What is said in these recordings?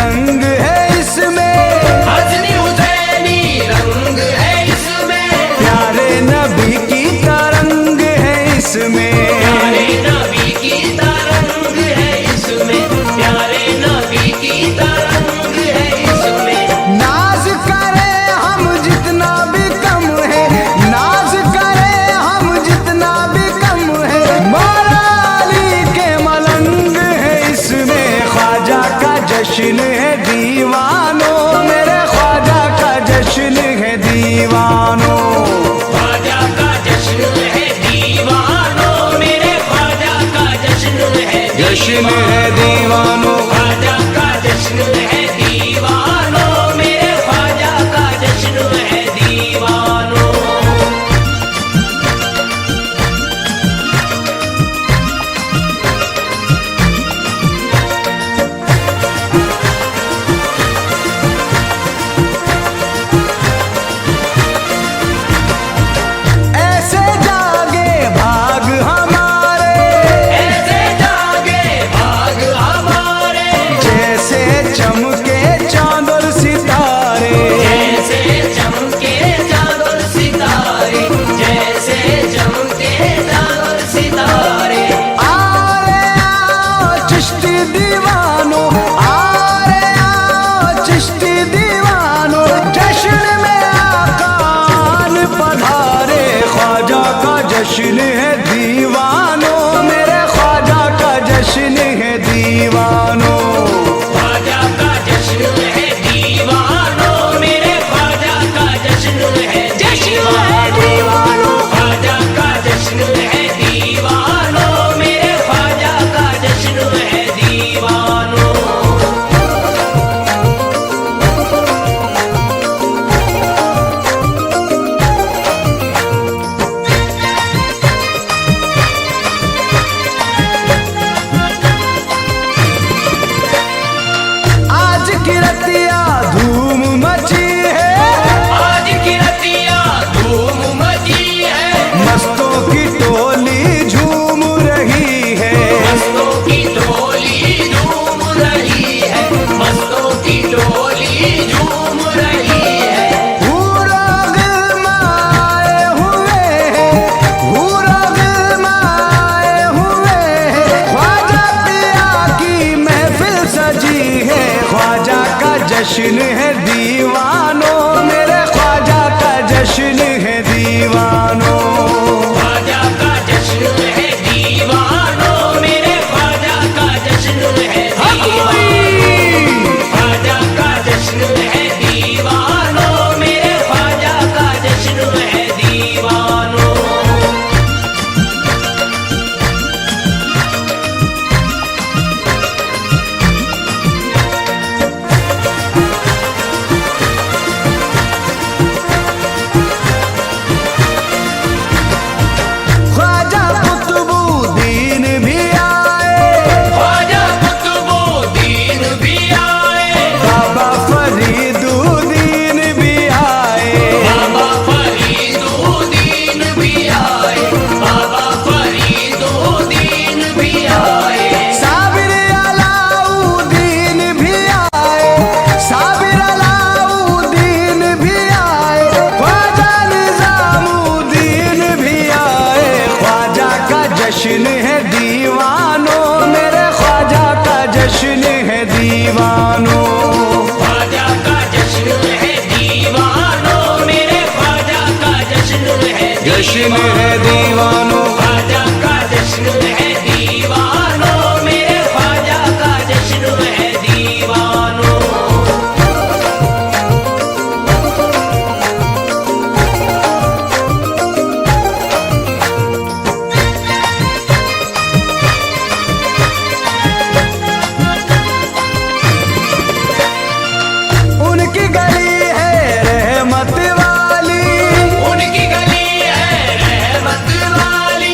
रंग है इसमें, हसनी हुसैनी रंग है इसमें, प्यारे नबी की तरंग है इसमें, प्यारे नबी की तरंग है इसमें, प्यारे नबी की तरंग है इसमें। नाज करे हम जितना भी कम है, नाज करे हम जितना भी कम है, मौला अली के मलंग है इसमें। ख्वाजा का जश्न है दीवानों, मेरे ख्वाजा का जश्न है दीवानों, ख्वाजा का जश्न है दीवानों, मेरे ख्वाजा का जश्न है जश्न है दीवानों। ख्वाजा का जश्न है दीवानों, मेरे ख्वाजा का जश्न है दीवानों। ऐसे जागे भाग हमारे, ऐसे जागे भाग हमारे, जैसे चमके चांद और सितारे, जैसे चमके चाँद और सितारे, जैसे चमके चाँद और सितारे। आ रे आओ चिश्ती दीवानों, आ रे आओ चिश्ती दीवानों, जश्न में आकान पधारे। ख्वाजा का जश्न है दीवानों, मेरे ख्वाजा का जश्न है दीवानों, ख्वाजा का जश्न है दीवानों, मेरे ख्वाजा का जश्न है दीवानों, ख्वाजा का जश्न है दीवानों, मेरे ख्वाजा का जश्न है दीवानों। आज की रतिया धूम मची है, आज की रतिया धूम मची है, मस्तों की टोली झूम रही है, मस्तों की टोली झूम रही है, मस्तों की टोली झूम रही है। हूरा गिलमाए हुए हैं, हूरा गिलमाए हुए हैं, ख्वाजा पिया की महफिल सजी है। ख्वाजा का जश्न है दीवानों, मेरे ख्वाजा का जश्न है दीवानों, ख्वाजा का जश्न है दीवानों, मेरे ख्वाजा का जश्न है दीवानों, ख्वाजा का जश्न है दीवानों, मेरे ख्वाजा का जश्न है दीवानों। ख्वाजा कुतुबुद्दीन भी आए, ख्वाजा कुतुबुद्दीन भी आए, बाबा फरीदुद्दीन भी आए, बाबा फरीदुद्दीन भी आए, बाबा फरीदुद्दीन भी आए। साबिर अलाउद्दीन भी आए, साबिर अलाउद्दीन भी आए, ख्वाजा निजामुद्दीन भी आए। ख्वाजा का जश्न है दीवानों, मेरे ख्वाजा का जश्न है दीवानों, ख्वाजा का जश्न है दीवानों, मेरे ख्वाजा का जश्न है जश्न है दीवानों। ख्वाजा का जश्न है दीवानों, मेरे ख्वाजा का जश्न है दीवानों। उनकी गली है रहमत वाली, उनकी गली है रहमत वाली,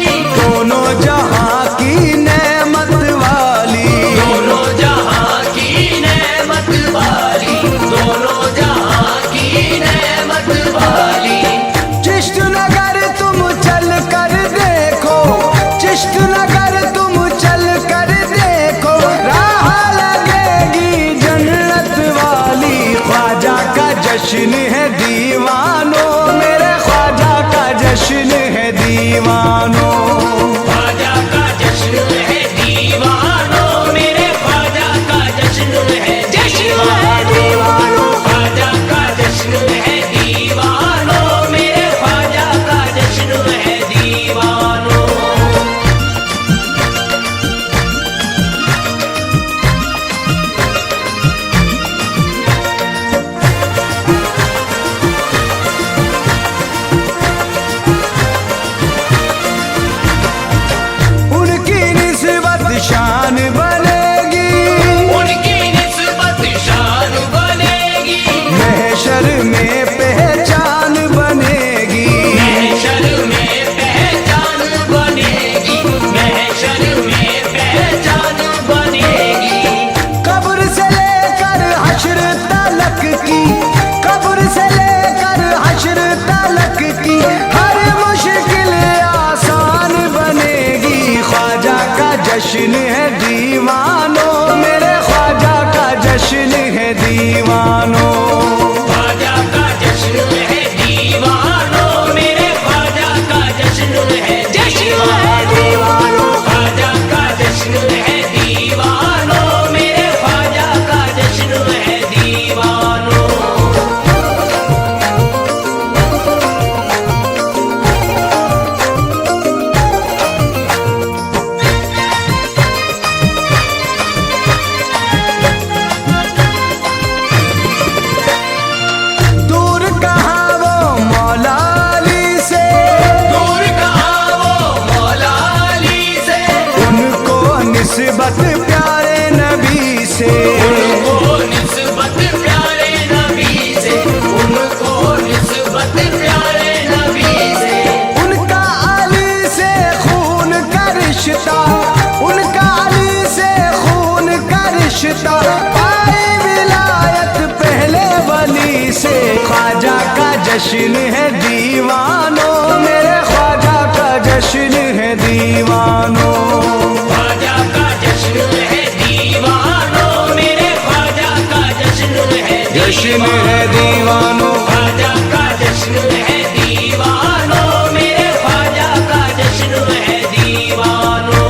दीवानों। ख्वाजा का जश्न है दीवानों, मेरे ख्वाजा का जश्न है दीवानों। ख्वाजा का जश्न है दीवानों, मेरे ख्वाजा का जश्न है दीवानों। दूर कहाँ वो मौला अली से, दूर कहाँ वो मौला अली से, उनको निस्बत प्यारे नबी से। उनको निस्बत प्यारे नबी से, उनको निस्बत प्यारे नबी से। उनका अली से खून का रिश्ता, उनका अली से खून का रिश्ता, पाए विलायत पहले वली से। ख्वाजा का जश्न है दीवानों, मेरे ख्वाजा का जश्न है दीवानों। ख्वाजा का जश्न है दीवानों, मेरे ख्वाजा का जश्न है जश्न है दीवानों। ख्वाजा का जश्न है दीवानों, मेरे ख्वाजा का जश्न है दीवानों।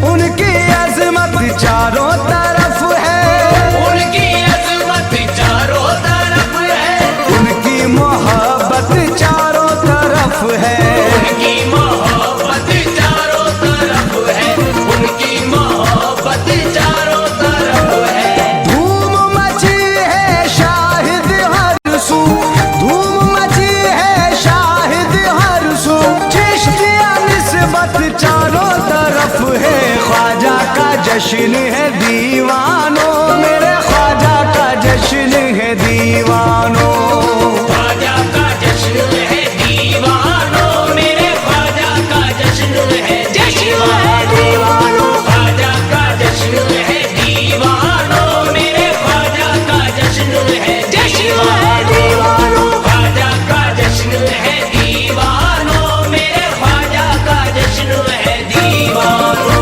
उनकी अजमत चारों तरफ है, उनकी अजमत चारों तरफ है, उनकी मोहब्बत चारों तरफ है। उनकी मोहब्बत चारों तरफ है, उनकी मोहब्बत चारों तरफ है। धूम मची है शाहिद हर सू, धूम मची है शाहिद हर सू। चिश्तिया निस्बत चारों तरफ है। ख्वाजा का जश्न है दीवानों, मेरे ख्वाजा का जश्न है दीवानों। ख्वाजा का जश्न है दीवानों, मेरे ख्वाजा का जश्न है दीवानों। ख्वाजा का जश्न है दीवानों, मेरे ख्वाजा का जश्न है दीवानों। ख्वाजा का जश्न है दीवानों, मेरे ख्वाजा का जश्न है दीवानों।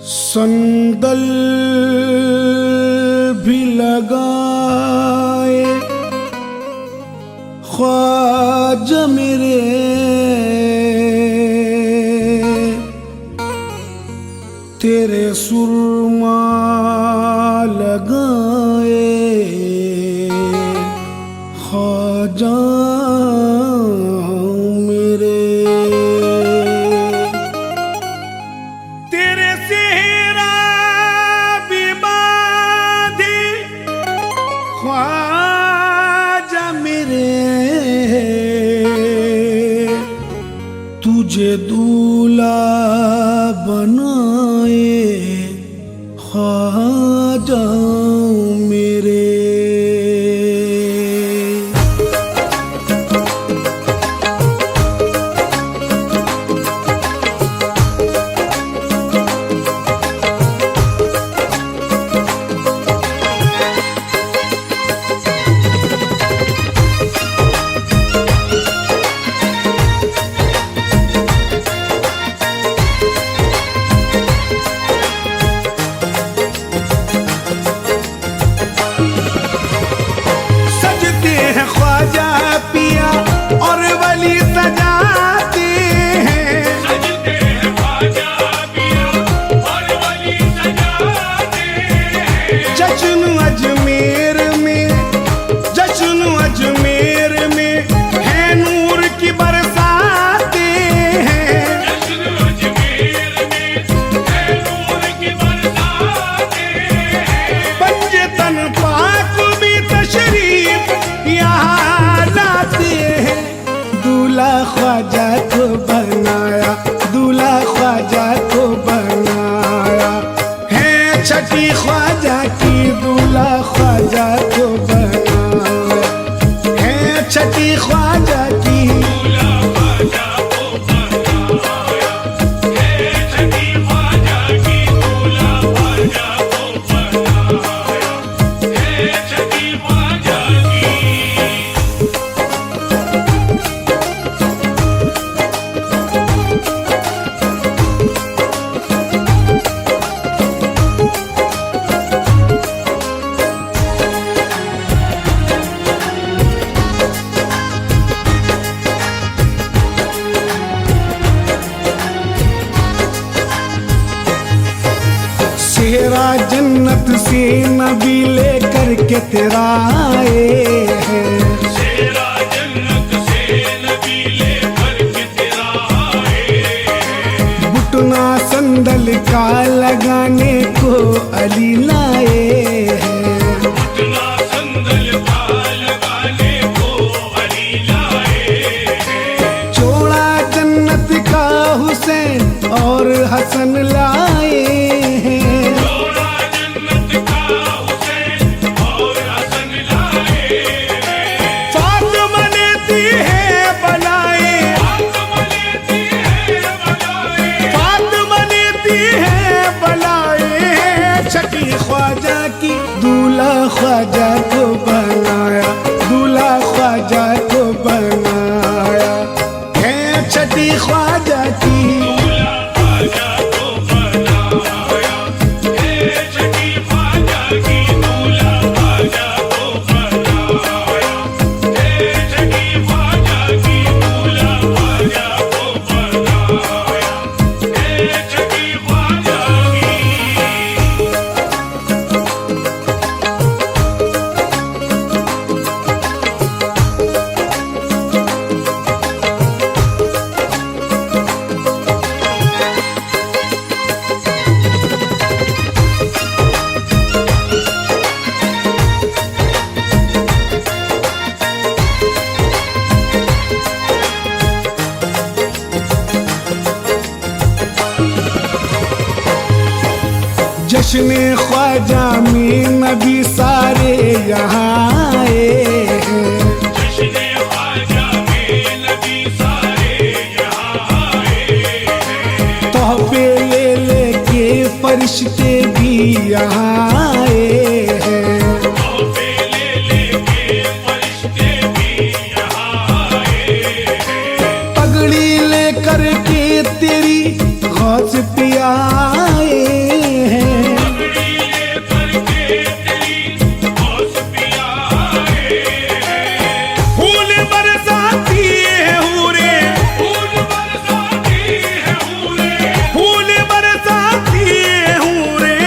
संदल भी लगाए ख्वाजा मेरे, तेरे सुरमा लगाए ख्वाजा मेरे। तेरे सेहरा भी बांधे ख्वाजा मेरे, तुझे दूल्हा बनाए ख्वाजा मेरे। ख्वाजा को बनाया, दूल्हा ख्वाजा को बनाया। है छठी ख्वाजा की दूल्हा ख्वाजा को बनाया, है छठी ख्वाजा की सेहरा जन्नत से नबी लेकर के तेरा आए हैं, सेहरा जन्नत से नबी लेकर के तेरा आए हैं। घुटना संदल का लगाने को अली लाए हैं, घुटना संदल का लगाने को अली लाए हैं। चोड़ा जन्नत का हुसैन और हसन लाए हैं, दूल्हा ख्वाजा को बनाया, दूल्हा ख्वाजा को बनाया। है छठी ख्वाजा की दूल्हा ख्वाजा को बनाया, है छठी ख्वाजा की दूल्हा ख्वाजा को बनाया, है छठी ख्वाजा की दूल्हा ख्वाजा को बनाया, है छठी ख्वाजा की। जश्न ख्वाजा में नबी सारे यहाँ आए हैं, जश्न ख्वाजा में नबी सारे यहाँ आए हैं। तोहफे ले लेके फरिश्ते भी यहाँ आए हैं, तोहफे ले लेके फरिश्ते भी यहाँ आए हैं। पगड़ी लेकर के तेरी गौस पिया आए हैं, पगड़ी लेकर के तेरी गौस पिया आए हैं। फूल बरसाती है हूरे, फूल बरसाती है हूरे, फूल बरसाती है हूरे।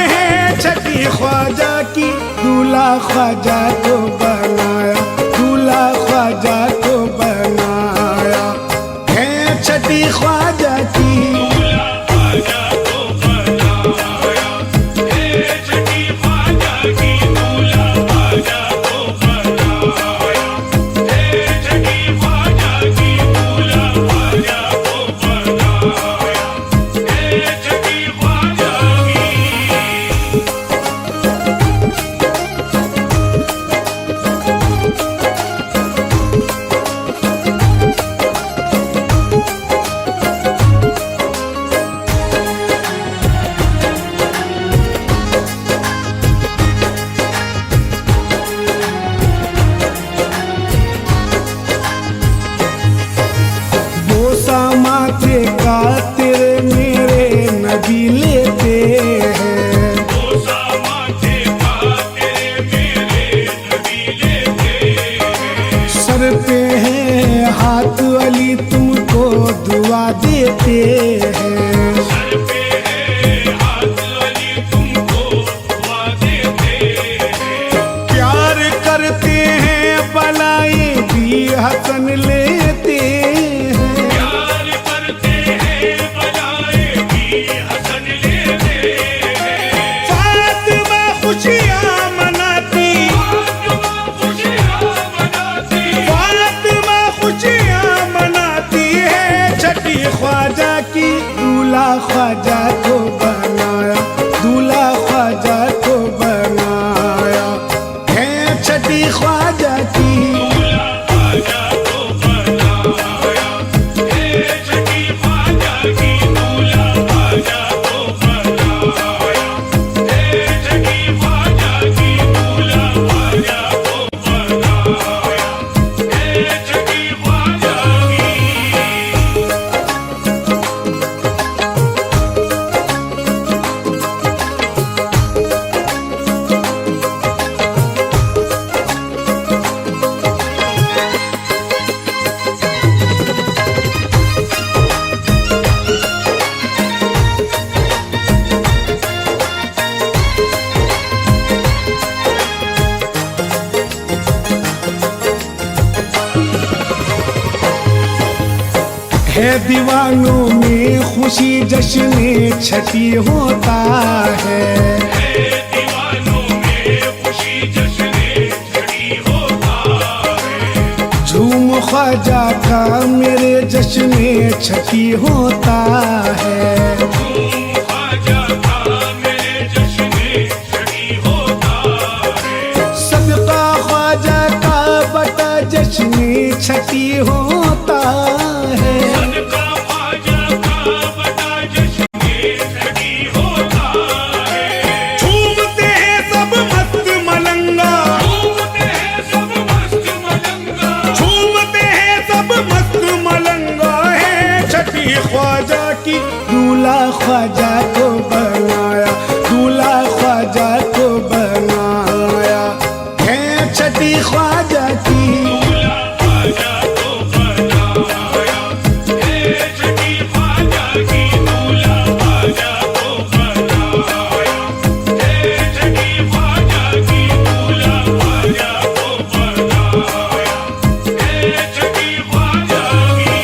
छठी ख्वाजा की दूल्हा ख्वाजा को बनाया, दूल्हा ख्वाजा को बनाया। है छठी ख्वाजा की दूल्हा ख्वाजा को बनाया, है छठी ख्वाजा की दूल्हा ख्वाजा को बनाया, है छठी ख्वाजा की दूल्हा ख्वाजा को बनाया, है छठी ख्वाजा की। बोसा माथे का तेरे मेरे नबी लेते हैं, बोसा माथे का तेरे मेरे नबी लेते हैं। सर पे है हाथ अली तुमको दुआ देते हैं, सर पे है हाथ अली तुमको दुआ देते हैं। प्यार करते हैं बलाए भी हसन लेते हैं, प्यार करते हैं बलाए भी हसन लेते हैं। फातिमा खुशियाँ मनाती, फातिमा खुशियाँ मनाती, फातिमा खुशियाँ मनाती है। है दीवानों में खुशी जश्न छठी होता है। दीवानों में खुशी जश्न छठी होता है। झूम ख्वाजा का मेरे जश्न छठी होता है। झूम ख्वाजा का मेरे जश्न छठी होता है। सदका ख्वाजा का बटा जश्न छठी होता है। सदका ख्वाजा का बटा जश्न छठी होता है। झूमते हैं सब मस्त मलंगा, झूमते हैं सब मस्त मलंगा। झूमते हैं सब मस्त मलंगा है। छठी ख्वाजा की दूल्हा ख्वाजा को बनाया, दूल्हा ख्वाजा को बनाया है। छठी ख्वाजा की दूल्हा ख्वाजा को बनाया है। छठी ख्वाजा की दूल्हा ख्वाजा को बनाया है। छठी ख्वाजा की दूल्हा ख्वाजा को बनाया है। छठी ख्वाजा की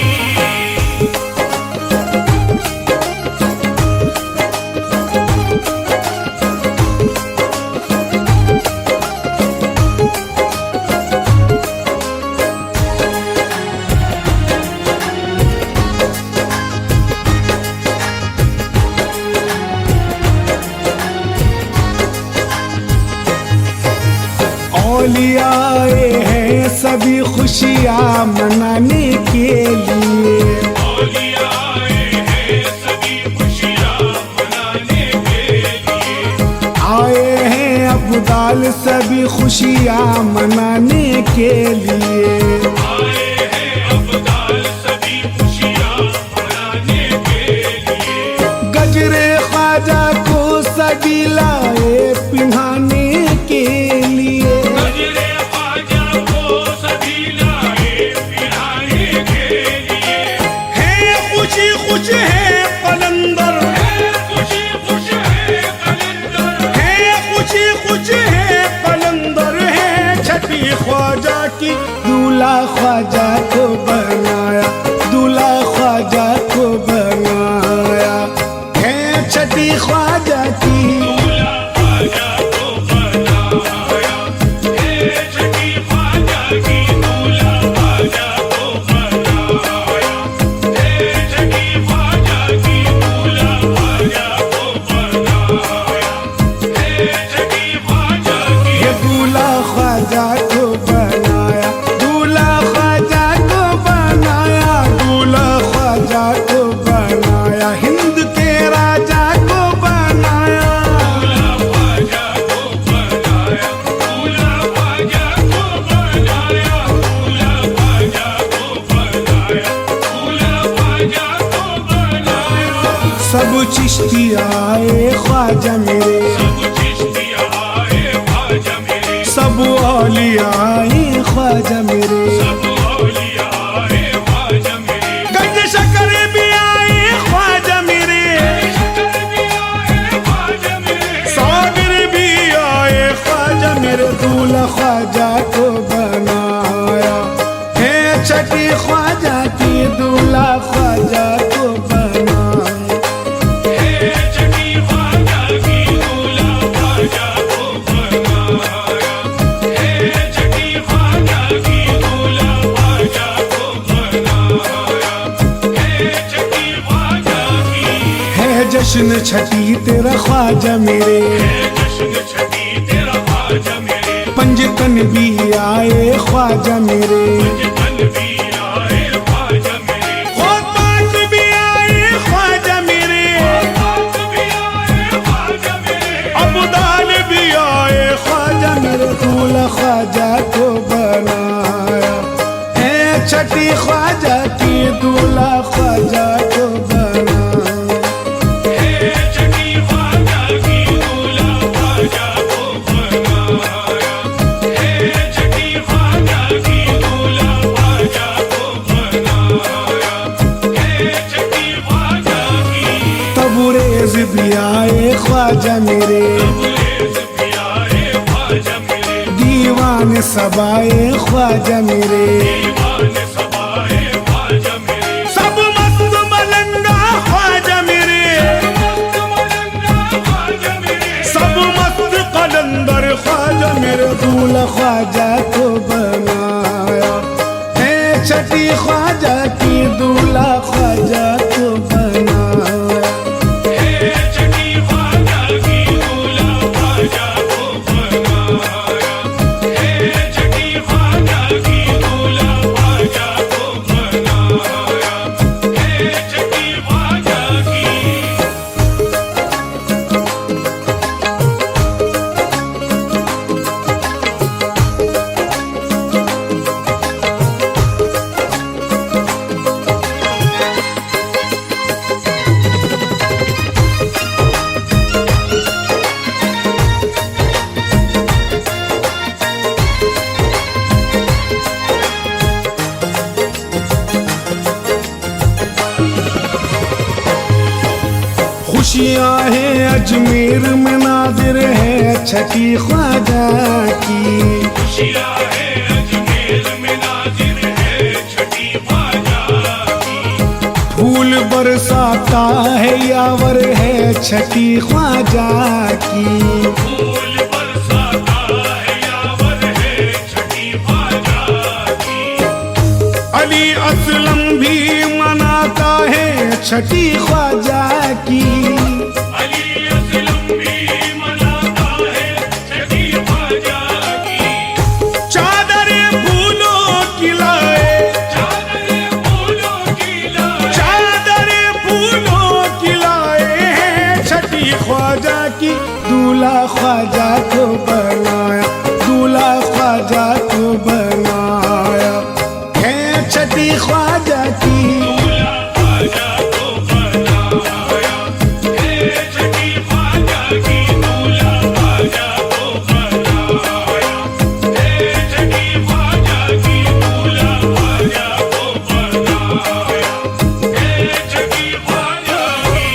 औलिया आए हैं सभी खुशियाँ मनाने के लिए। औलिया आए हैं सभी खुशियाँ मनाने के लिए। आए हैं अब्दाल सभी खुशियाँ मनाने के लिए। आए हैं अब्दाल सभी खुशियाँ मनाने के लिए। गजरे ख्वाजा को सभी लाए पिन्हाने के लिए। गजरे ख्वाजा को सभी लाए पिराने के लिए। है खुशी खुश है कलंदर, है खुशी खुश है कलंदर। है खुशी खुश है कलंदर है। छठी ख्वाजा की दूल्हा ख्वाजा को बनाया, दूल्हा ख्वाजा को बनाया है। छठी ख्वाजा की दूल्हा ख्वाजा को बनाया है। छठी ख्वाजा की दूल्हा ख्वाजा को बनाया है। छठी ख्वाजा की दूल्हा ख्वाजा को बनाया है। छठी ख्वाजा की ये दूल्हा ख्वाजा को बनाया, दूल्हा ख्वाजा को बनाया, दूल्हा ख्वाजा को बनाया, हिंद के राजा को बनाया। दूल्हा ख्वाजा को बनाया। दूल्हा ख्वाजा को बनाया। दूल्हा ख्वाजा को बनाया। दूल्हा ख्वाजा को बनाया। सब चिश्ती आए ख्वाजा मेरे, सब चिश्तिया आए ख्वाजा मेरे। सब औलिया आए ख्वाजा मेरे। सब औलिया आए ख्वाजा मेरे। गंज शकर भी आए ख्वाजा मेरे, शक्कर भी आए ख्वाजा मेरे। सागर भी आए ख्वाजा मेरे। दूल्हा ख्वाजा को बनाया है। छठी ख्वाजा की दूल्हा ख्वाजा को बनाया। हे छठी ख्वाजा की दूल्हा ख्वाजा को बनाया। हे छठी ख्वाजा की दूल्हा ख्वाजा को बनाया। हे छठी ख्वाजा की है जश्न छठी तेरा ख्वाजा मेरे। जश्न छठी तेरा ख्वाजा मेरे। पंजतन भी आए ख्वाजा मेरे, पंजतन भी आए ख्वाजा मेरे। खोपाट भी आए ख्वाजा मेरे, पाक भी आए ख्वाजा मेरे। अब्दाल भी आए ख्वाजा मेरे। दूल्हा ख्वाजा को बनाया है। छठी ख्वाजा की दूल्हा ख्वाजा को बनाया। हे छठी ख्वाजा की दूल्हा ख्वाजा को बनाया। हे छठी ख्वाजा की दूल्हा ख्वाजा को बनाया। हे छठी ख्वाजा की तबरेज भी आए ख्वाजा मेरे, तबरेज़ भी आए ख्वाजा मेरे। दीवान सबाए ख्वाजा मेरे। दीवाने सबाए ख्वाजा मेरे। सब ख्वाजा को बनाया है, छठी ख्वाजा की दूल्हा ख्वाजा को बनाया। हे छठी ख्वाजा की दूल्हा ख्वाजा को बनाया, हे छठी ख्वाजा की दूल्हा ख्वाजा को बनाया, हे छठी ख्वाजा की। खुशियाँ हैं अजमेर में नादिर है छठी ख्वाजा की। खुशियाँ है अजमेर में नाजिर है छठी ख्वाजा की। फूल बरसाता है यावर है छठी ख्वाजा की। फूल बरसाता है यावर है छठी ख्वाजा की। अली असलम भी मनाता है छठी ख्वाजा की। अली असलम भी मनाता है छठी ख्वाजा की। चादर फूलों की लाए, चादर फूलों की लाए, चादर फूलों की लाए हैं छठी ख्वाजा की। दूल्हा ख्वाजा को बनाया, दूल्हा ख्वाजा को बनाया है छठी ख्वाजा की। दूल्हा ख्वाजा को बनाया, हे छठी ख्वाजा की। दूल्हा ख्वाजा को बनाया, हे छठी ख्वाजा की। दूल्हा ख्वाजा को बनाया, हे छठी ख्वाजा की।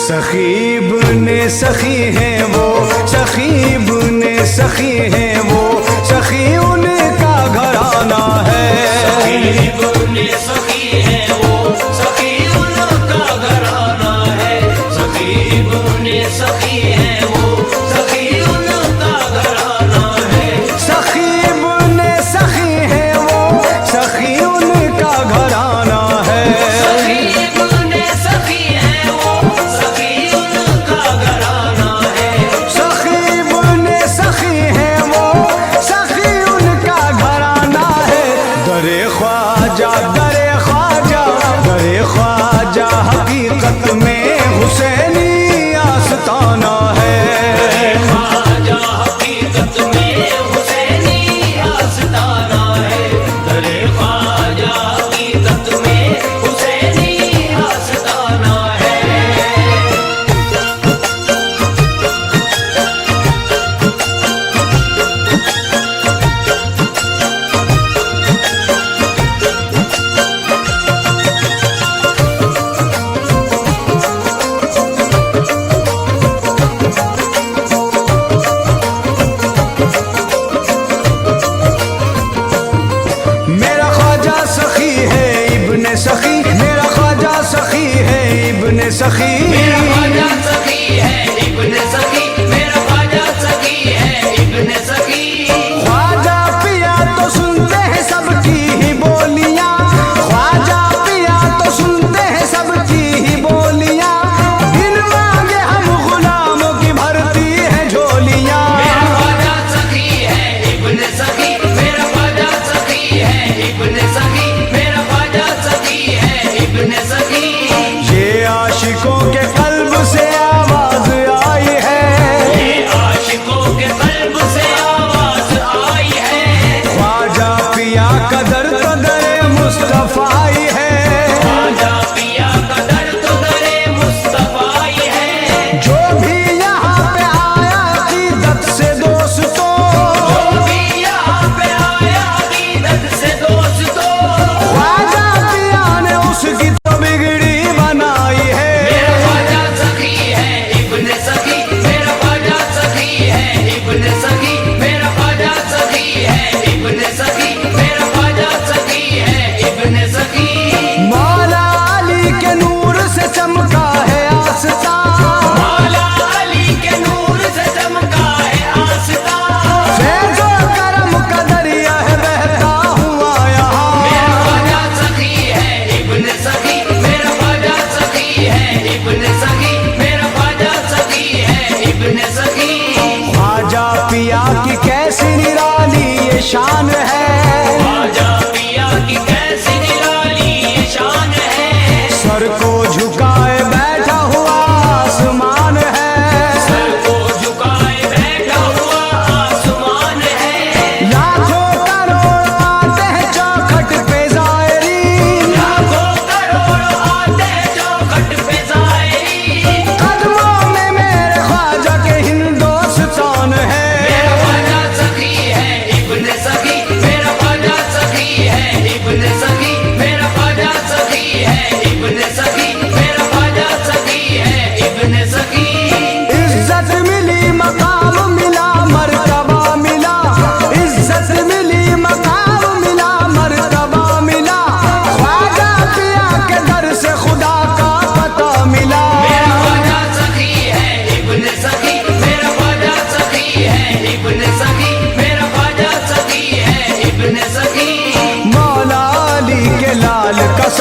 सखीब ने सखी है वो, सखीब ने सखी है वो, सखी उनका घराना है। सखी ने सखी है वो, सखी उनका घराना है। सखी ने सखी है वो, सखी उनका घराना है। सखीब ने सखी है वो, सखी उनका घराना है। सखी ने सखी है वो, सखी उनका घराना है। सखीब ने सखी है वो, सखी उनका घराना है। दरे ख्वाजा, दरे ख्वाजा, दरे ख्वाजा हकीकत में हुसैनी आस्ताना है। ख्वाजा हकीकत में हुसैनी आस्ताना है। दरे ख्वाजा हकीकत में हुसैनी आस्ताना है। मेरा ख्वाजा सखी है इब्ने सखी, मेरा ख्वाजा सखी है इब्ने सखी। मेरा ख्वाजा सखी है इब्ने सखी, मेरा ख्वाजा सखी है इब्ने सखी। ख्वाजा पिया तो सुनते हैं सबकी ही बोलियां, ख्वाजा पिया तो सुनते हैं सबकी ही बोलियां। बिन मांगे हम गुलामों की भरती है झोलियां। मेरा ख्वाजा सखी है इब्ने सखी, मेरा ख्वाजा सखी है इब्ने सखी। मेरा ख्वाजा सखी है इब्ने सखी। ये आशिकों के कल्ब से आवाज आई है, ये आशिकों के कल्ब से आवाज आई है। ख्वाजा पिया का दर्द तो दरे मुस्तफाई है। ख्वाजा पिया का दर्द दरे मुस्तफाई है।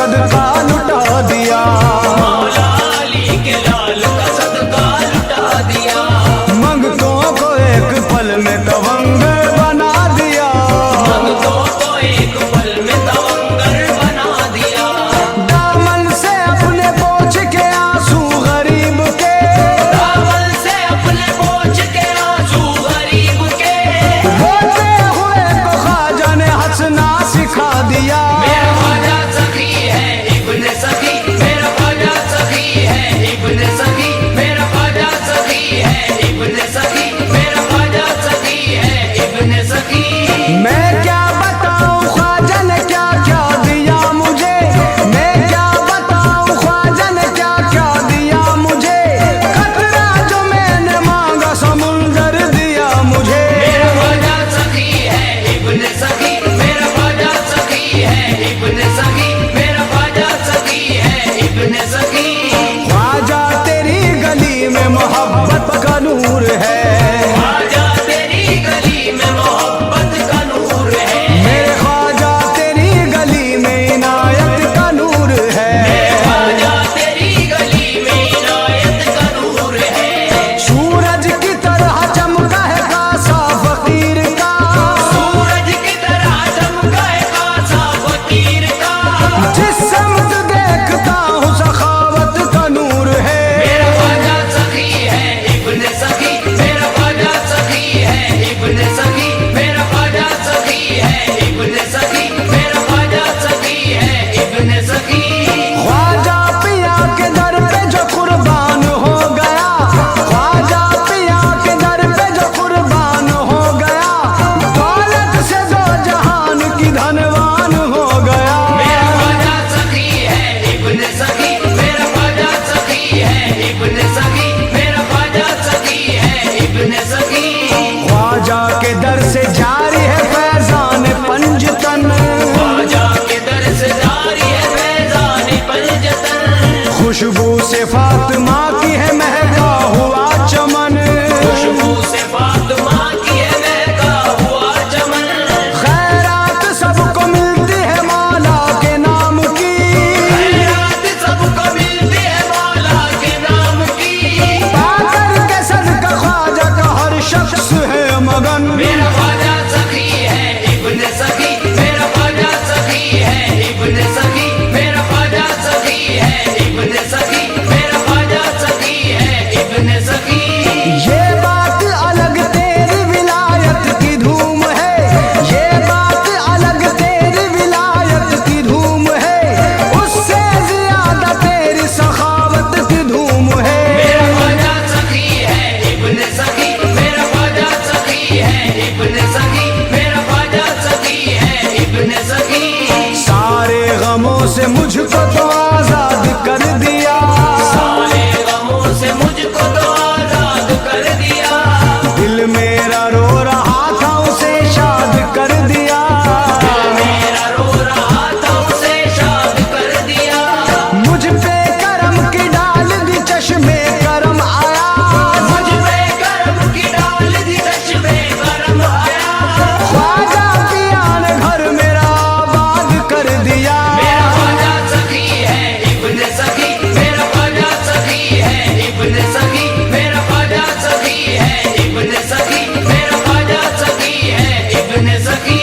सदका लुटा दिया, मौला अली के लाल का सदका लुटा दिया, मंगतों को एक पल में तवंगर बना दिया, मंगतों को एक पल में तवंगर बना दिया, दामन से अपने पोंछ के आंसू गरीब के, दामन से अपने पोंछ के आंसू गरीब के, रोते हुए को ख्वाजा ने हंसना सिखा दिया। मेरा ख्वाजा सखी है इब्ने सखी, मेरा ख्वाजा सखी है इब्ने सखी, मेरा ख्वाजा सखी है इब्ने सखी, मेरा ख्वाजा सखी है इब्ने सखी। मैं क्या बताऊं ख्वाजा ने क्या क्या दिया मुझे, मैं क्या बताऊं ख्वाजा ने क्या क्या दिया मुझे, खतरा जो मैंने मांगा समुंदर दिया मुझे। मेरा ख्वाजा सखी है इब्ने सखी, मेरा ख्वाजा सखी है इब्ने सखी, मेरा ख्वाजा सखी है इब्ने सखी। ख्वाजा तेरी गली में मोहब्बत का नूर है, ख्वाजा तेरी गली में मोहब्बत का नूर है, मेरे ख्वाजा तेरी गली में इनायत का नूर है, ख्वाजा तेरी गली में इनायत का नूर है। सूरज की तरह चमका है कासा फकीर का, सूरज की तरह चमका है कासा फकीर का, जिस समत देखता हूँ सखावत का नूर है। मेरा ख्वाजा सखी है इब्ने सखी, मेरा ख्वाजा सखी है इब्ने सखी, मेरा ख्वाजा सखी है इब्ने सखी, मेरा ख्वाजा सखी है इब्ने सखी। ख्वाजा पिया के दर पे जो कुर्बान हो गया, ख्वाजा पिया के दर पे जो कुर्बान हो गया, दौलत से दो जहान की धनवान हो गया। मेरा ख्वाजा सखी है इब्ने सखी, मेरा ख्वाजा सखी है इब्ने सखी, मेरा ख्वाजा सखी है इब्ने सखी। ख्वाजा के दर से जारी है फैजान पंजतन, ख्वाजा के दर से जारी है फैजान पंजतन, खुशबू से फातिमा की है महका हुआ चमन, खुशबू से फातिमा की है महका हुआ चमन, खैरात सबको मिलती है मौला के नाम की, खैरात सबको मिलती है मौला के नाम की। पाकर के सदका ख्वाजा का हर शख्स है मगन। मेरा ख्वाजा सखी है इब्ने सखी, मेरा ख्वाजा सखी है इब्ने सखी, मेरा ख्वाजा सखी है इब्ने सखी, मेरा ख्वाजा सखी है इब्ने सखी। ये बात अलग तेरी विलायत की धूम है, ये बात अलग तेरी विलायत की धूम है, उससे ज्यादा तेरी सखावत की धूम है। मेरा ख्वाजा सखी है इब्ने सखी, मेरा ख्वाजा सखी है इब्ने सखी, मेरा ख्वाजा सखी है इब्ने सखी। सारे गमों से मुझको तो आजाद कर दिया, सारे गमों से मुझको तो आजाद कर दिया, दिल मेरा रो रहा था उसे शाद कर दिया, मेरा रो रहा था उसे शाद कर दिया। मुझ पे करम की डाल दी चश्मे करम आया, मुझ पे करम की डाल दी चश्मे करम आया, ख्वाजा पिया ने घर मेरा आबाद कर दिया। मेरा ख्वाजा सखी है इब्ने सखी, मेरा ख्वाजा सखी है इब्ने सखी, मेरा ख्वाजा सखी है इब्ने सखी, मेरा ख्वाजा सखी है इब्ने सखी।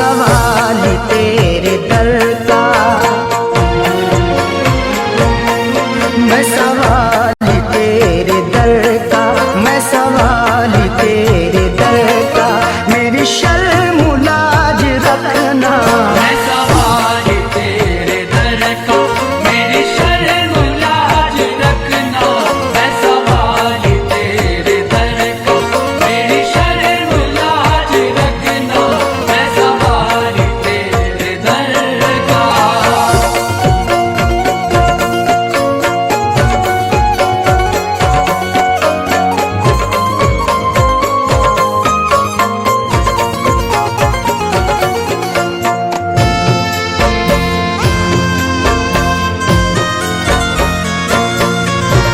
सवाल तेरे दर का, मैं सवाल तेरे दर का, मैं सवाल तेरे दर का, मेरी शर्म लाज रखना। मैं सवाल तेरे दर का, मेरी शर्म लाज रखना। मैं सवाल तेरे दर का, मेरी शर्म लाज रखना। मैं सवाल तेरे दर का।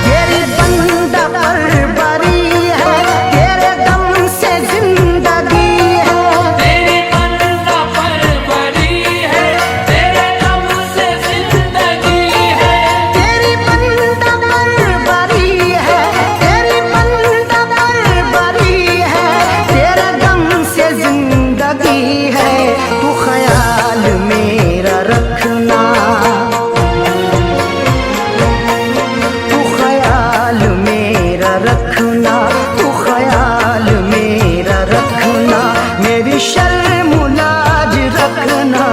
तेरी बंदा परवरी है, तेरे दम से जिंदगी है। तेरी बंदा परवरी है, तेरे दम से जिंदगी है। तेरी बंदा परवरी है, तेरी बंदा परवरी है, तेरे दम से जिंदगी है। तू ख्याल मेरा रखना, तू ख्याल मेरा रखना, तू ख्याल मेरा रखना, मेरी शर्म लाज रखना।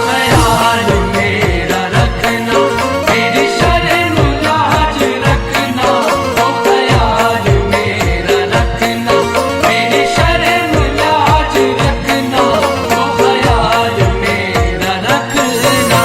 ख्याल मेरा रखना, मेरी शर्म लाज रखना। ओ ख्याल मेरा रखना, मेरी शर्म लाज रखना। ओ ख्याल मेरा रखना।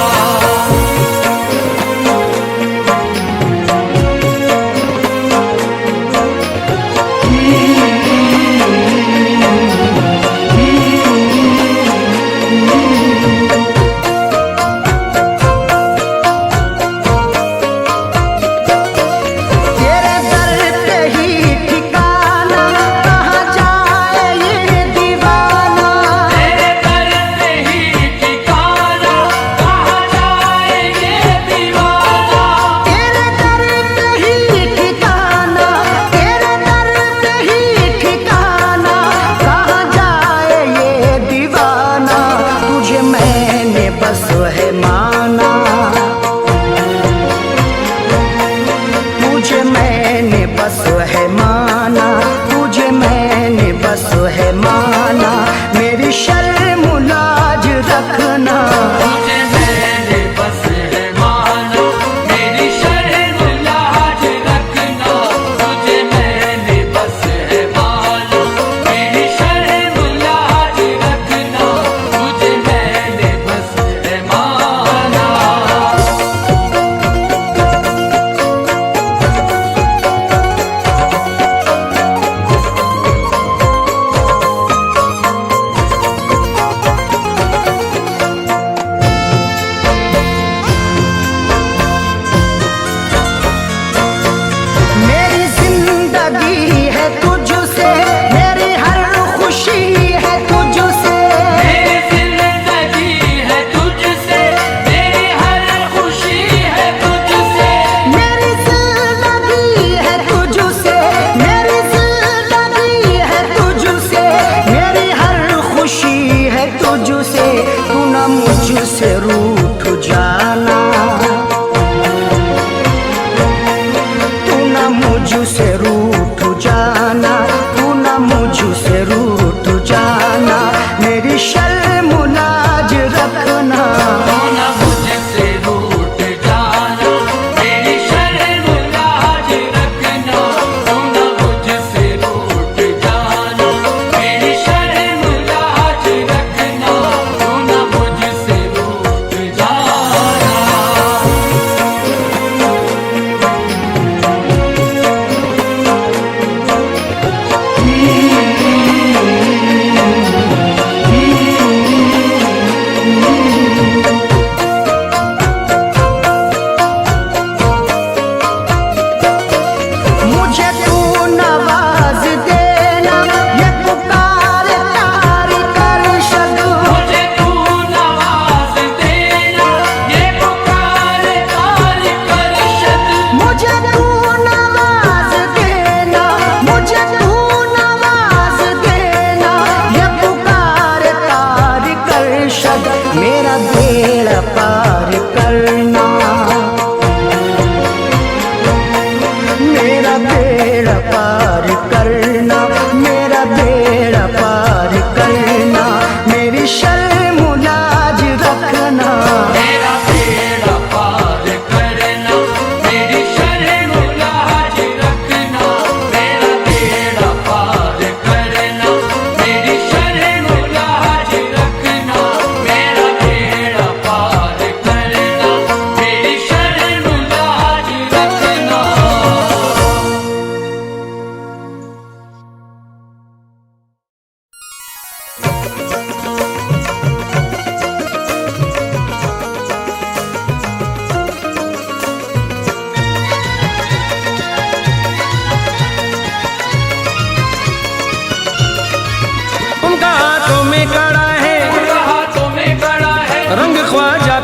तेरे दर पे ही ठिकाना, कहाँ जाए ये दीवाना। तेरे दर पे ही ठिकाना, कहाँ जाए ये दीवाना। तेरे दर पे ही ठिकाना, तेरे दर पे ही ठिकाना, कहाँ जाए ये दीवाना। तुझे मैंने बस है माना, तुझे मैंने बस है माना, तुझे मैंने बस है माना, मेरी शर्म लाज रखना। तुझे मैंने बस है माना, मेरी शर्म लाज रखना। तुझे मैंने बस है माना, मेरी शर्म लाज रखना। तुझे मैंने बस है माना। मेरी जिंदगी है तुझसे, मेरी हर खुशी है तुझसे। मेरी जिंदगी है तुझसे, मेरी हर खुशी है तुझसे। मेरी जिंदगी है तुझसे, मेरी जिंदगी है तुझसे, मेरी हर खुशी है तुझसे। तू न मुझसे रूठ जाना, तू न मुझसे रूठ जाना, तू न मुझसे रूठ जाना, मेरी शर्म लाज रखना। तू न मुझसे रूठ जाना, मेरी शर्म लाज रखना। तू न मुझसे रूठ जाना, मेरी शर्म लाज रखना। तू न मुझसे रूठ जाना।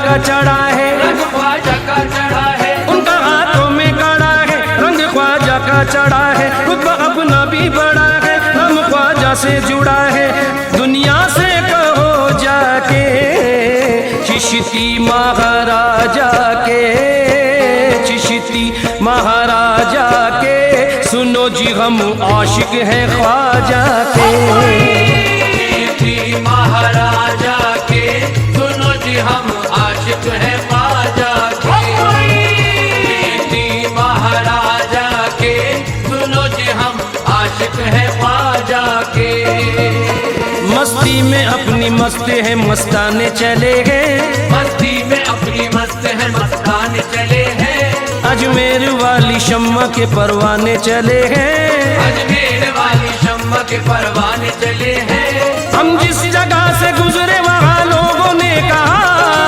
का चढ़ा है, रंग ख्वाजा का चढ़ा है, उनका हाथों में कड़ा है, रंग ख्वाजा का चढ़ा है, रुतबा अपना भी बड़ा है, हम ख्वाजा से जुड़ा है, दुनिया से कहो जाके चिश्ती महाराजा के, चिश्ती महाराजा के, सुनो जी हम आशिक हैं ख्वाजा के। चिश्ती महाराजा के, सुनो जी हम आशिक हैं ख्वाजा के। चिश्ती महाराजा के, सुनो जी हम आशिक हैं ख्वाजा के। मस्ती में अपनी मस्त है मस्ताने चले गए, मस्ती में अपनी मस्त है मस्ताने चले हैं, अजमेर वाली शम्मा के परवाने चले हैं, अजमेर वाली शम्मा के परवाने चले हैं। हम जिस जगह से गुजरे वहाँ लोगों ने कहा,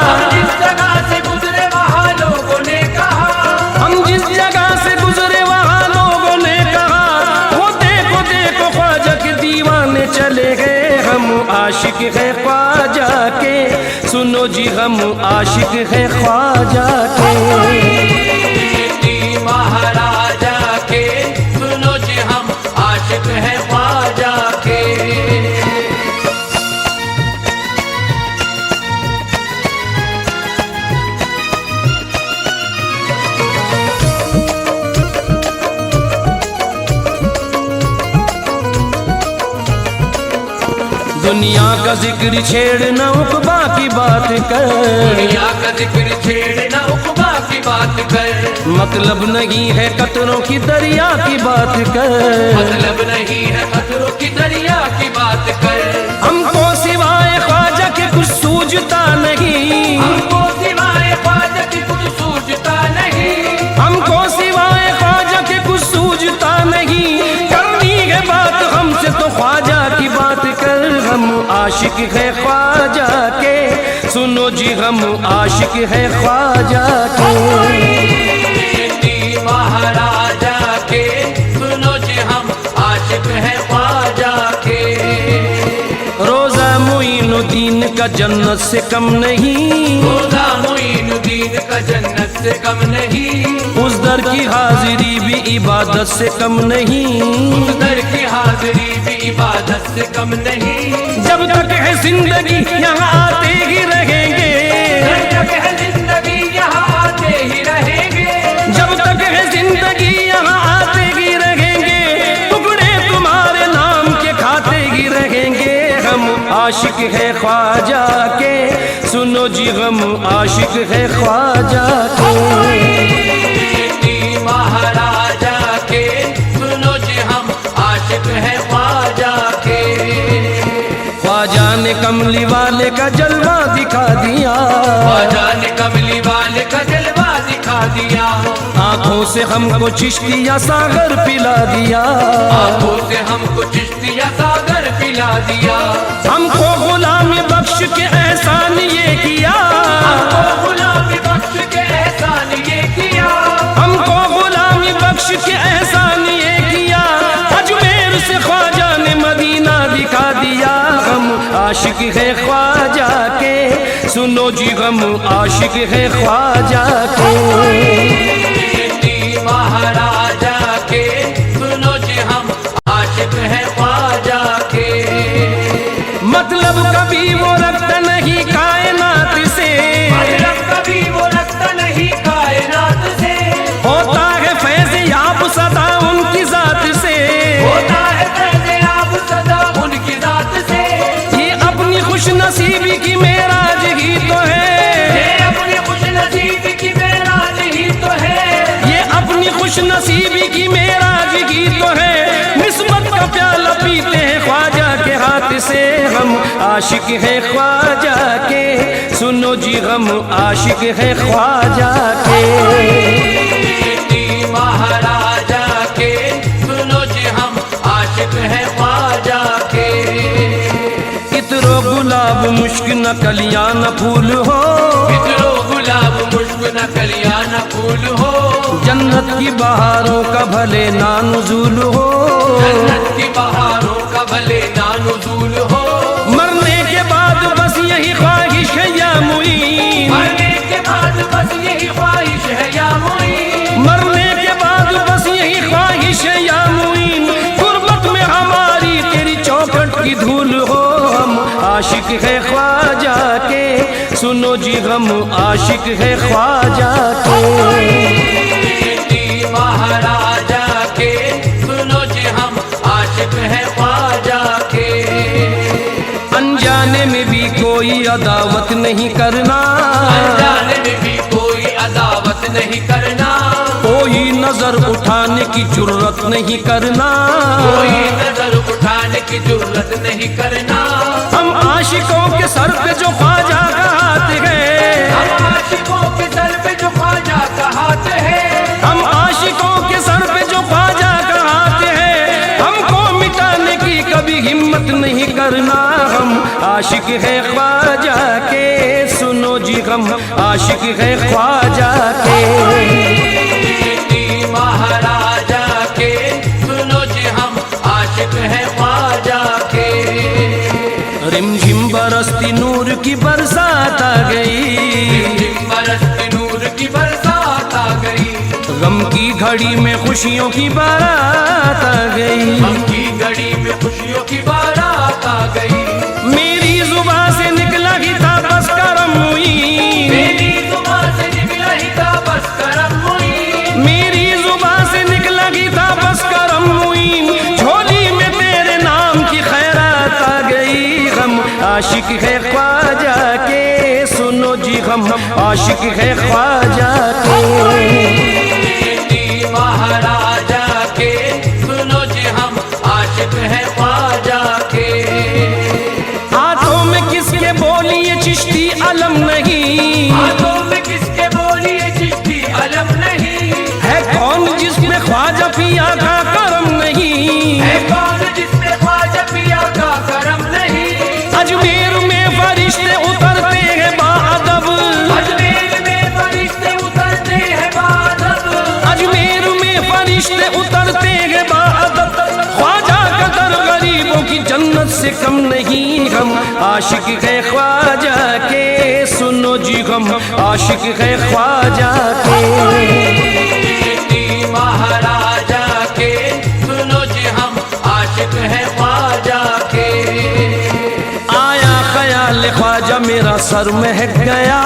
हम जिस जगह से गुजरे वहाँ लोगों ने कहा, हम जिस जगह से गुजरे वहाँ लोगों ने कहा, वो देखो देखो ख्वाजा के दीवाने चले गए, हम आशिक है ख्वाजा के, सुनो जी हम आशिक है ख्वाजा के। चिश्ती महाराजा के, सुनो जी हम आशिक हैं ख्वाजा के। दुनिया का जिक्र छेड़ न उकबा की बात कर, दुनिया का जिक्र छेड़ न उकबा की बात कर, मतलब नहीं है कतरों की दरिया की बात कर, मतलब नहीं है खतरों की दरिया की बात कर। हमको सिवाय ख्वाजा के कुछ सूझता नहीं, हमको सिवाय ख्वाजा के कुछ सूझता नहीं, हमको सिवाय ख्वाजा के कुछ सूझता नहीं, करनी है बात हमसे तो ख्वाजा की बात कर, हम आशिक है ख्वाजा के, सुनो जी हम आशिक है ख्वाजा के। चिश्ती महाराजा के, सुनो जी हम आशिक हैं ख्वाजा के। रोजा मोइनुद्दीन का जन्नत से कम नहीं, रोजा मोइनुद्दीन का जन्नत से कम नहीं, उस दर की हाजिरी भी इबादत से कम नहीं, उस दर की हाजिरी भी इबादत से कम नहीं। जब तक है जिंदगी यहाँ आते ही रहेंगे, जब तक है जिंदगी यहाँ आते ही रहेंगे, जब तक है जिंदगी यहाँ आते ही रहेंगे, टुकड़े तुम्हारे नाम के खाते ही रहेंगे, हम आशिक है ख्वाजा के, सुनो जी हम आशिक है ख्वाजा के। चिश्ती महाराजा के, सुनो जी हम आशिक हैं ख्वाजा के। ख्वाजा ने कमली वाले का जलवा दिखा दिया, ख्वाजा ने कमली वाले का जलवा दिखा दिया, आंखों से हमको चिश्तिया सागर पिला दिया, आंखों से हमको चिश्तिया सागर पिला दिया, हमको गुलामी बख्श के एहसान ये किया, हमको गुलामी बख्श के एहसान ये किया, हमको गुलामी बख्श के एहसान ये किया, अजमेर से ख्वाजा ने मदीना दिखा दिया, हम आशिक है ख्वाजा के, सुनो जी हम आशिक है ख्वाजा के। चिश्ती महाराजा के, सुनो जी हम आशिक हैं ख्वाजा के। मतलब कभी वो रखता नहीं कायनात से, मतलब कभी वो रखता नहीं कायनात से, होता है फैज़ याब सदा उनकी जात से, होता है फैज़ याब सदा उनकी जात से। ये अपनी खुश नसीबी की मेराज ही तो है, ये अपनी खुश नसीबी की मेराज ही तो है, ये अपनी खुश नसीबी की मेराज ही तो है, निस्बत का प्याला पीते हैं ख्वाजा के हाथ से, हम आशिक है ख्वाजा के, सुनो जी हम आशिक है ख्वाजा के। चिश्ती महाराजा के, सुनो जी हम आशिक हैं ख्वाजा के। इतरो गुलाब मुश्क न कलियां न फूल हो, इतरो गुलाब मुश्क न कलियां न फूल हो, जन्नत की बहारों का भले ना नुज़ूल हो, जन्नत की बहारों का भले ना नुज़ूल हो, मरने के बाद बस यही ख्वाहिश है या मुईन, मरने आशिक है ख्वाजा के, सुनो जी गम आशिक है ख्वाजा के। महाराजा के सुनो जी हम आशिक है ख्वाजा के। अनजाने में भी कोई अदावत नहीं करना, अनजाने में भी कोई अदावत नहीं करना, कोई नजर उठाने की जुर्रत नहीं करना, कोई नजर उठाने की जुर्रत नहीं करना। हम आशिकों के सर पे जो ख्वाजा का हाथ है, हम आशिकों के सर पे जो ख्वाजा का हाथ है, हम आशिकों के सर पे जो ख्वाजा का हाथ है, हमको मिटाने की कभी हिम्मत नहीं करना। हम आशिक है ख्वाजा के, सुनो जी हम आशिक है ख्वाजा के। महाराजा के सुनो जी हम आशिक है ख्वाजा के। रिमझिम बरसती नूर की बरसात आ गई, बरसती नूर की बरसात आ गई, गम की घड़ी में खुशियों की बारात आ गई, गम की घड़ी में खुशियों की बारात आ गई। मेरी जुबान से निकला ही था बस करम हुई, मेरी जुबान से निकला ही था बस करम हुई, मेरी जुबान से निकला ही था बस करम हुई, झोली में तेरे नाम की खैरात आ गई। हम आशिक है ख्वाजा के, सुनो जी हम आशिक है ख्वाजा के। महाराजा के सुनो जी हम आशिक है ख्वाजा के। हाथों में किसके बोली ये चिश्ती अलम नहीं, हाथों में किसके बोली ये चिश्ती अलम नहीं, है कौन जिसमें ख्वाजा पिया का करम नहीं, है कौन जिसमें ख्वाजा पिया का करम नहीं। अजमेर में फरिश्ते उतरते हैं बाअदब, अजमेर में फरिश्ते उतरते हैं बाअदब, अजमेर में फरिश्ते उतरते हैं बाअदब, ख्वाजा का दर गरीबों की जन्नत से कम नहीं। हम आशिक है ख्वाजा के, सुनो जी हम आशिक है ख्वाजा के। महाराजा के सुनो जी हम आशिक है ख्वाजा के। आया ख्याल ख्वाजा मेरा सर महक गया,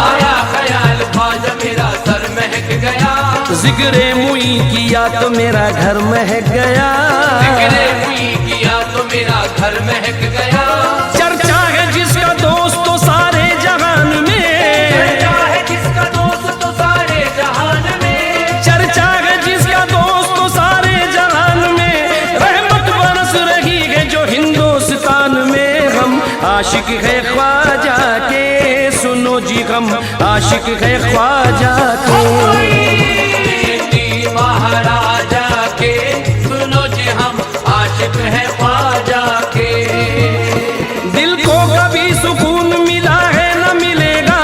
आया ख्याल ख्वाजा मेरा सर महक गया, जिक्रे मुई किया तो मेरा घर महक गया, जिक्रे हुई किया तो मेरा घर महक गया। चर्चा है जिसका दोस्त तो सारे जहान में, चर्चा है जिसका दोस्त तो सारे जहान में, चर्चा है जिसका दोस्त तो सारे जहान में, रहमत बरस रही है जो हिंदुस्तान में। हम आशिक है ख्वाजा के, सुनो जी हम आशिक है ख्वाजा के। महाराजा के सुनो जी हम आशिक है ख्वाजा के। दिल को कभी सुकून मिला है न मिलेगा,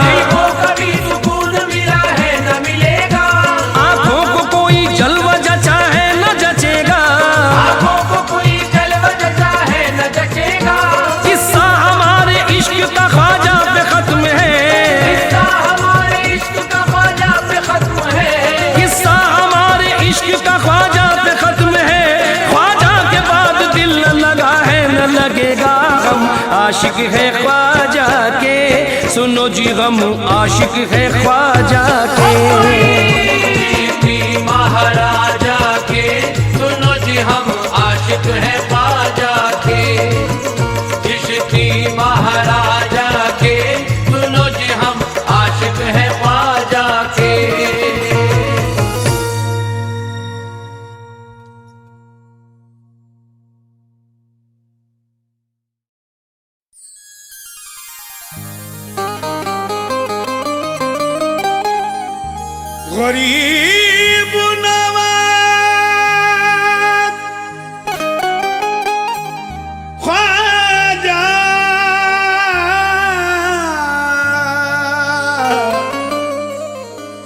दिल को कभी सुकून मिला है न मिलेगा, आंखों को कोई जलवा जचा है न जचेगा, आंखों को कोई जलवा जचा है न जचेगा। किस्सा हमारे इश्क का ख्वाजा पे खत्म है, किस्सा हमारे इश्क का ख्वाजा पे खत्म है, किस्सा हमारे इश्क का ख्वाजा पे खत्म है, ख्वाजा के बाद दिल न लगा है न लगेगा। हम आशिक है ख्वाजा के, सुनो जी हम आशिक है ख्वाजा के। महाराजा के सुनो जी हम आशिक है ख्वाजा के। इश्क़ी महाराजा के सुनो जी हम आशिक है ख्वाजा के। गरीब नवाज ख्वाजा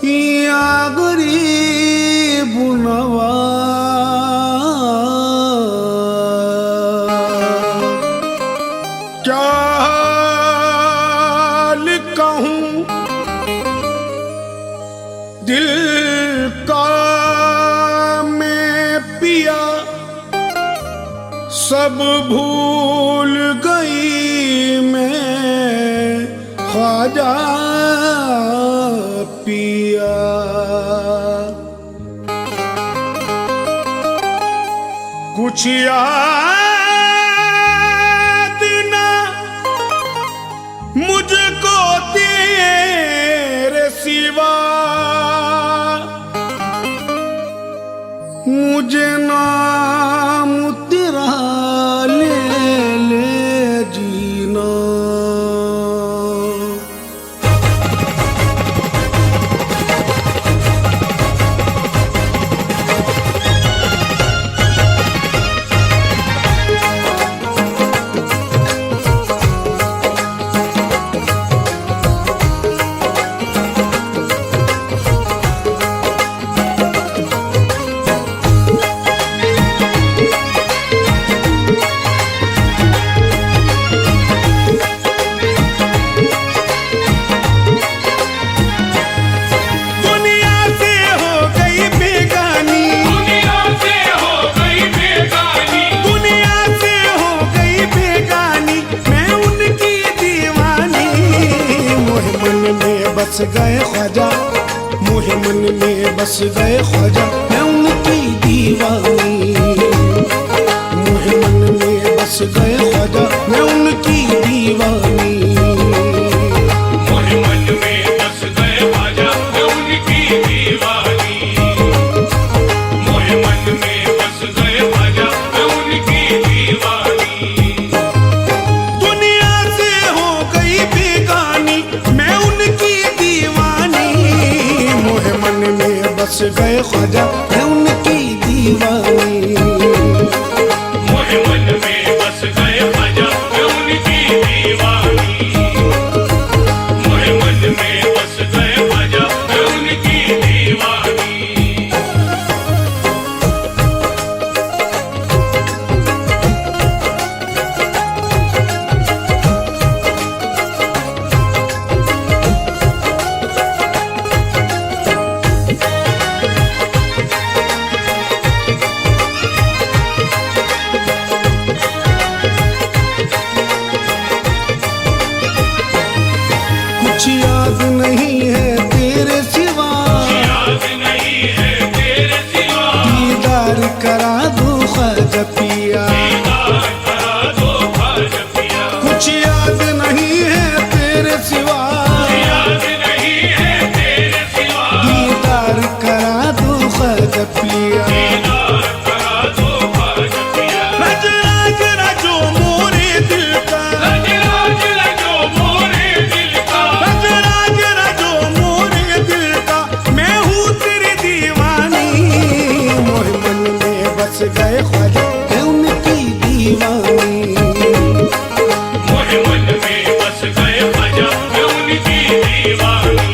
या गरीब नवाज क्या हाल कहूँ दिल का मैं पिया सब भूल गई ख्वाजा पिया। कुछ याद ना मुझको तेरे सिवा, मुझे नाम तेरा ले ले जीना। बस गए ख्वाजा, मोहे मन में बस गए ख्वाजा, मैं उनकी दीवानी। मोहे मन में बस गए ख्वाजा, मैं उनकी दीवानी। मोहे मन में बस गए ख्वाजा, मैं उनकी दीवानी। मोहे मन में बस गए ख्वाजा, मैं उनकी दीवानी। दुनिया से हो गई बेगानी, मैं उनकी दीवानी। मोहे मन में बस गए ख्वाजा, मैं उनकी दीवानी। मोहे मन में बस गए ख्वाजा, मैं उनकी दीवानी। मोहे मन में बस गए ख्वाजा, मैं उनकी दीवानी। कुछ याद नहीं है तेरे सिवा, याद नहीं है तेरे सिवा, दीदार करा दो ख्वाजा पिया। दीदार करा दो ख्वाजा पिया। कुछ याद नहीं है तेरे सिवा, याद नहीं है तेरे सिवा, दीदार करा दो ख्वाजा पिया। दीदार करा दो ख्वाजा पिया। रज राज रजो मोरे दिल का, रज राज रजो मोरे दिल का, रज राज रजो मोरे दिल का, मैं हूँ तेरी दीवानी। मोहे मन में बस गए ख्वाजा, मैं उनकी दीवानी। मोहे मन में बस गए ख्वाजा, मैं उनकी दीवानी।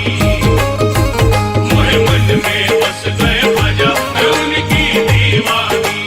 मोहे मन में बस गए ख्वाजा, मैं उनकी दीवानी।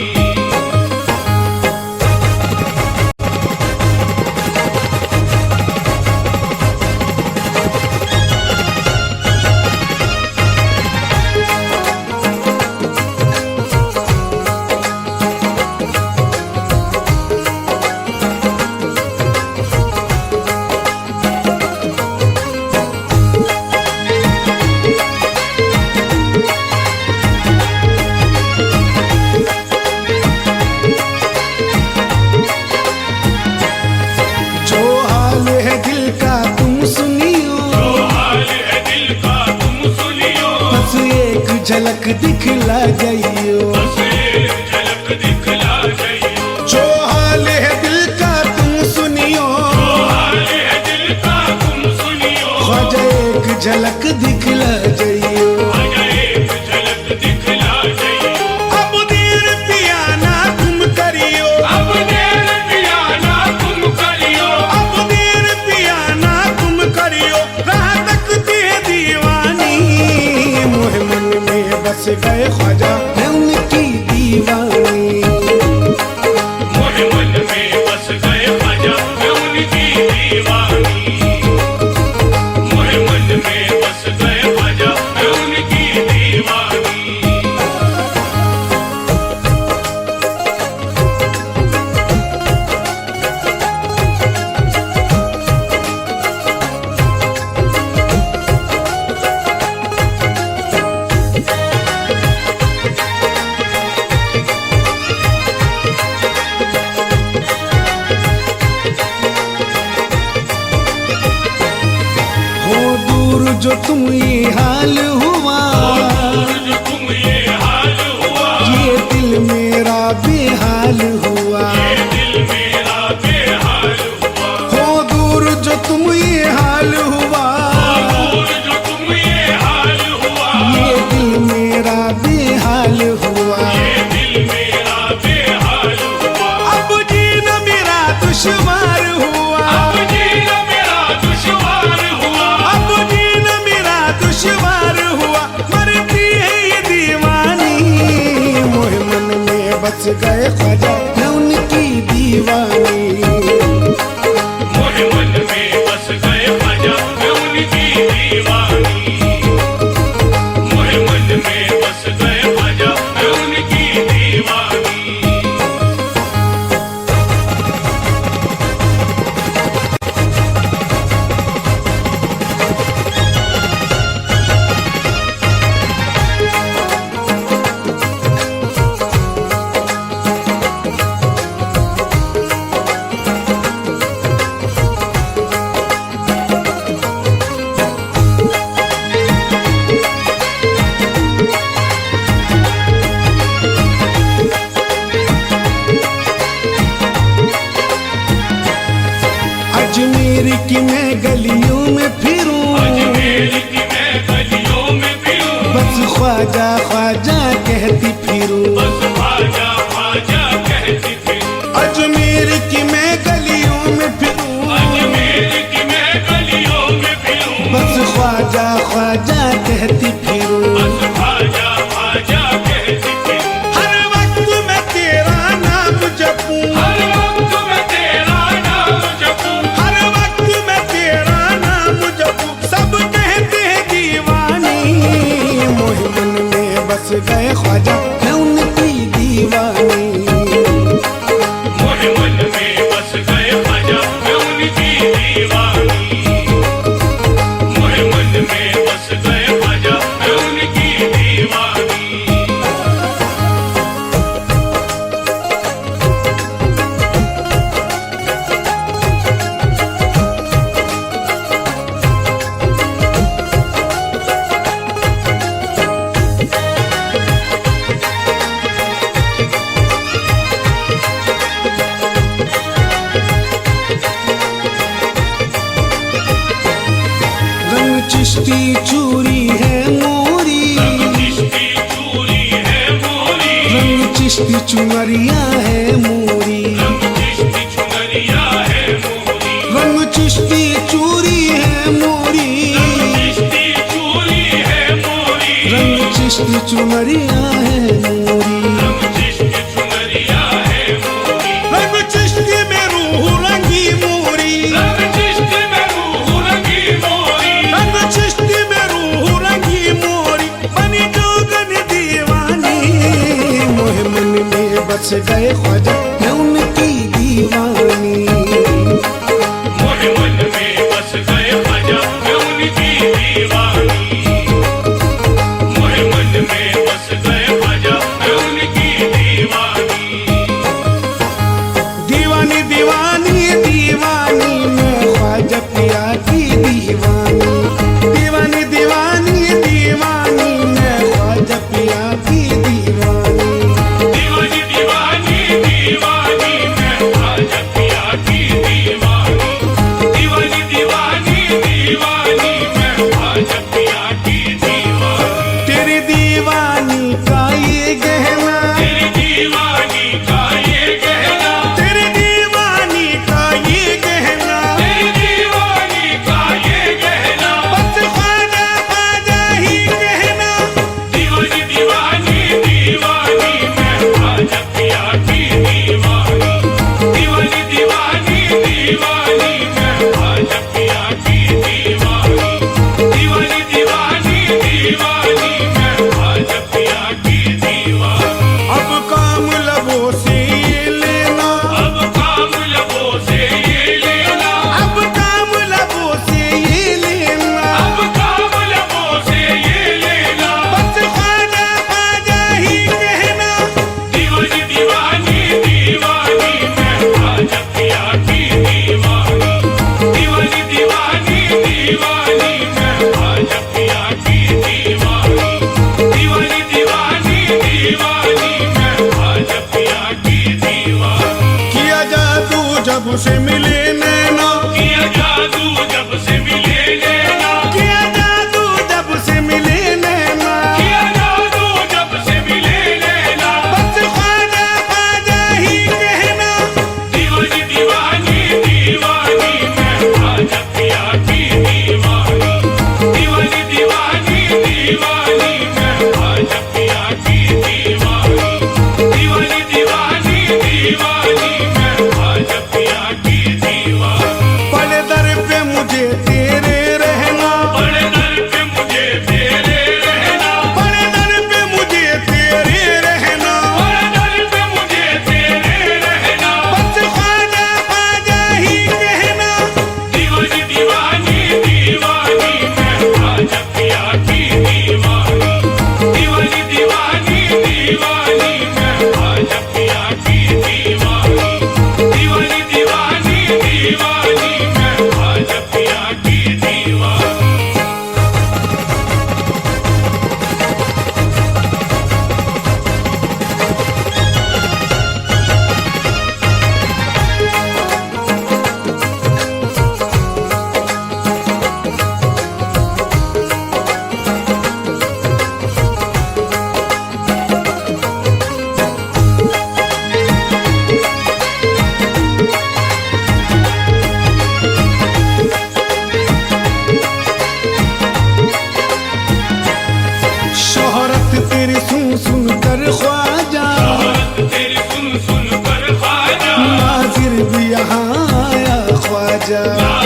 जो हाल है दिल का तुम सुनियो, जो हाल है दिल का तुम सुनियो, बस एक झलक दिखला जाइयो। बस एक झलक दिखला जाइयो। जो हाल है दिल का तुम सुनियो, जो हाल है दिल का तुम सुनियो, ख्वाजा एक झलक दिखला जाइयो। ख्वाजा एक झलक दिखला जाइयो। अब देर पिया ना तुम करियो, अब देर पिया ना तुम करियो, अब देर पिया ना तुम करियो, राह तकती है दीवानी। मोहे मन में बस गए ख्वाजा, मैं उनकी दीवानी। मोहे मन में बस गए ख्वाजा, मैं उनकी दीवानी। मोहे मन में बस गए ख्वाजा, मैं उनकी दीवानी। जो तुम ये हाल हुआ, जो तुम ये हाल हुआ, ये दिल मेरा बेहाल हुआ। ये दिल मेरा बेहाल हुआ, हो दूर जो तुम ये हाल हुआ, दूर जो तुम ये हाल हुआ, ये दिल मेरा बेहाल हुआ। ये दिल मेरा बेहाल हुआ। अब जीना मेरा दुश्वार हुआ, अब जीना मेरा दुश्वार हुआ, अब जीना मेरा दुश्वार हुआ। मरती है ये दीवानी, मोहे मन में बस गए ख्वाजा मैं उनकी दीवानी। मोहे मन में बस गए ख्वाजा मैं उनकी दीवानी। मोहे मन में बस गए ख्वाजा मैं उनकी दीवानी। अजमेर की मैं गलियों में फिरूं, अजमेर की मैं गलियों में फिरूं, बस ख्वाजा ख्वाजा कहती फिरूं। बस ख्वाजा ख्वाजा कहती फिरूं। अजमेर की मैं गलियों में फिरूं, अजमेर की मैं गलियों में फिरूं, बस ख्वाजा ख्वाजा कहती फिरूं। बस ख्वाजा ख्वाजा कहती फिरूं। हर वक्त मैं तेरा नाम जपूं, हर वक्त मैं तेरा नाम जपूं, हर वक्त मैं तेरा नाम जपूं। सब कहते हैं दीवानी, मोहे मन में बस गए ख्वाजा मैं उनकी दीवानी। मोहे मन में बस गए ख्वाजा मैं उनकी दीवानी। मोहे मन में बस गए ख्वाजा मैं उनकी दीवानी। रंग चिश्ती चूरी है मोरी, चिश्ती चूरी है मोरी, रंग चिश्ती चुनरिया है मोरी। रंग चिश्ती चुनरिया है मोरी, रंग चिश्ती चूरी है मोरी, चिश्ती चूरी है मोरी, रंग चिश्ती चुनरिया है मोरी। रंग चिश्ती चुनरिया है मोरी, रंग चिश्ती में रूह रंगी मोरी, रंग चिश्ती में रूह रंगी मोरी, रंग चिश्ती में रूह रंगी मोरी। बनी जोगन दीवानी, मोहे मन में बस गए ख्वाजा मैं उनकी दीवानी। मोहे मन में बस गए ख्वाजा मैं उनकी दीवानी। मोहे मन में बस गए ख्वाजा मैं उनकी दीवानी। दीवानी दीवानी दीवानी मैं ख्वाजा पिया की दीवानी। दीवानी दीवानी दीवानी मैं ख्वाजा पिया की दीवानी। दीवानी दीवानी दीवानी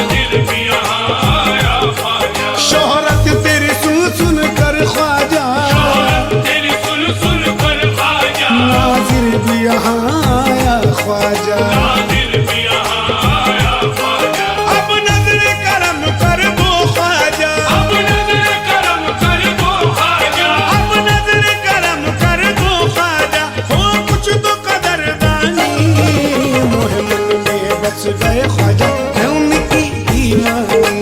नादिर भी यहाँ आया ख्वाजा, शोहरत तेरी सुन सुन कर ख्वाजा, तेरी सुन सुन कर ख्वाजा, नाजिर भी यहाँ आया ख्वाजा, नादिर भी यहाँ आया ख्वाजा। अब नजर करम कर दो ख्वाजा, अब नजर करम कर दो ख्वाजा, अब नजर करम कर दो ख्वाजा, हो कुछ तो कदरदानी, मोहे मन में बस गए ख्वाजा, मैं उनकी दीवानी।